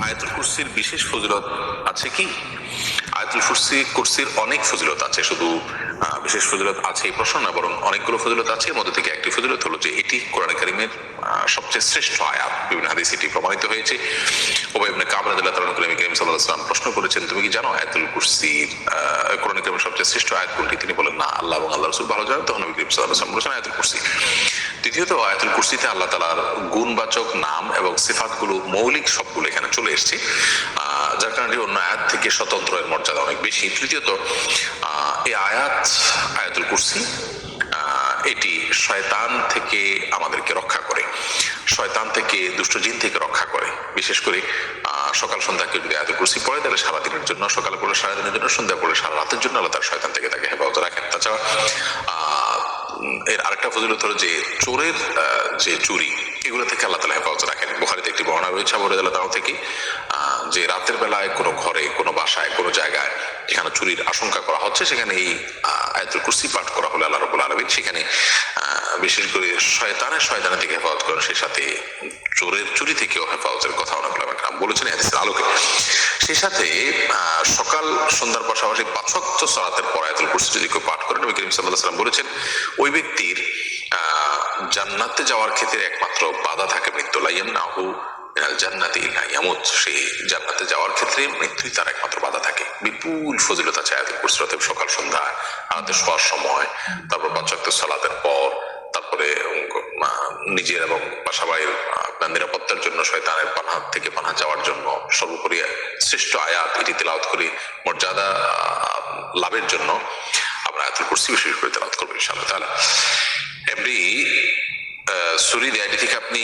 আয়াতুল কুরসির বিশেষ ফজিলত আছে কি? আয়াতুল কুরসির অনেক ফজিলত আছে, শুধু বিশেষ ফজিলত আছে এই প্রশ্ন না, বরং অনেকগুলো ফজিলত আছে। এর মধ্যে থেকে একটি ফজিলত হলো যে এটি কোরআন কারীমের সবচেয়ে শ্রেষ্ঠ আয়াত। বিভিন্ন হাদিস এটি প্রমাণিত হয়েছে। উবাই ইবনে কাব রাদিয়াল্লাহু তাআলা নবী করিম সাল্লাল্লাহু আলাইহি ওয়াসাল্লাম প্রশ্ন করেছেন, তুমি কি জানো আয়াতুল কুরসির কোরআন কারীমের সবচেয়ে শ্রেষ্ঠ আয়াত কোনটি? তিনি বলেন, না, আল্লাহ এবং আল্লাহর রাসূল ভালো জানেন। তখন নবী করিম সাল্লাল্লাহু আলাইহি ওয়াসাল্লাম বলেছেন আয়াতুল কুরসি। দ্বিতীয়ত, আয়াতুল কুরসিতে আল্লাহ তাআলার গুণবাচক নাম এবং সিফাতগুলো, মৌলিক সবগুলো এখানে চলে এসেছে, যার কারণে অন্য আয়াত থেকে স্বতন্ত্র, এর মর্যাদা অনেক বেশি। তৃতীয়ত, এই আয়াতুল কুরসি এটি শয়তান থেকে আমাদেরকে রক্ষা করে, শয়তান থেকে, দুষ্ট জিন থেকে রক্ষা করে। বিশেষ করে সকাল সন্ধ্যা কেউ যদি আয়াতুল কুরসি পড়ে, তাহলে সারাদিনের জন্য, সকালে পড়ে সারাদিনের জন্য, সন্ধ্যা পড়ে সারা রাতের জন্য আল্লাহ তার শয়তান থেকে তাকে হেফাজত রাখেন। তাছাড়া এর আরেকটা ফজিলত হলো যে চোরের যে চুরি, এগুলো থেকে আল্লাহ তাআলা হেফাজত রাখেন। বুখারীতে একটি বর্ণনা রয়েছে আবু হুরায়রা রাদিয়াল্লাহু থেকে, যে রাতের বেলায় কোনো ঘরে, কোনো বাসায়, কোনো জায়গায় যেখানে চুরির আশঙ্কা করা হচ্ছে, সেখানে এই আয়াতুল কুরসি পাঠ করা হলে আল্লাহ রাব্বুল আলামিন সেখানে বিশেষ করে শয়তানের থেকে হেফাজত করেন, সেই সাথে চোরের চুরি থেকেও হেফাজতের কথা অনেক উলামা কেরাম বলেছেন হাদিসের আলোকে। সেই সাথে সকাল সন্ধ্যার পাশাপাশি 5 ওয়াক্ত সালাতের পর আয়াতুল কুরসি যদি কেউ পাঠ করেন, নবী করিম সাল্লাল্লাহু আলাইহি ওয়াসাল্লাম বলেছেন ওই ব্যক্তির জান্নাতে যাওয়ার ক্ষেত্রে একমাত্র বাধা থাকে মৃত্যু। লা ইয়ামনাহু মিনাল জান্নাতি ইল্লা ইয়ামুত, সেই জান্নাতে যাওয়ার ক্ষেত্রে মৃত্যুই তার একমাত্র বাধা থাকে। বিপুল ফজিলত আছে আয়াতুল কুরসির। সকাল সন্ধ্যা, রাতে শোয়ার সময়, তারপর 5 ওয়াক্ত সালাতের পর, তারপরে নিজের এবং বাসাবাড়ির আপনার নিরাপত্তার জন্য, শয়তানের পানাহ থেকে পানাহ যাওয়ার জন্য, সর্বোপরি শ্রেষ্ঠ আয়াত এটি তেলাওয়াত করে মর্যাদা লাভের জন্য আমরা আয়াতুল কুরসি বিশেষ করে তেলাওয়াত করবো ইনশাআল্লাহ তাআলা। এমনি সুরি আইডি থেকে আপনি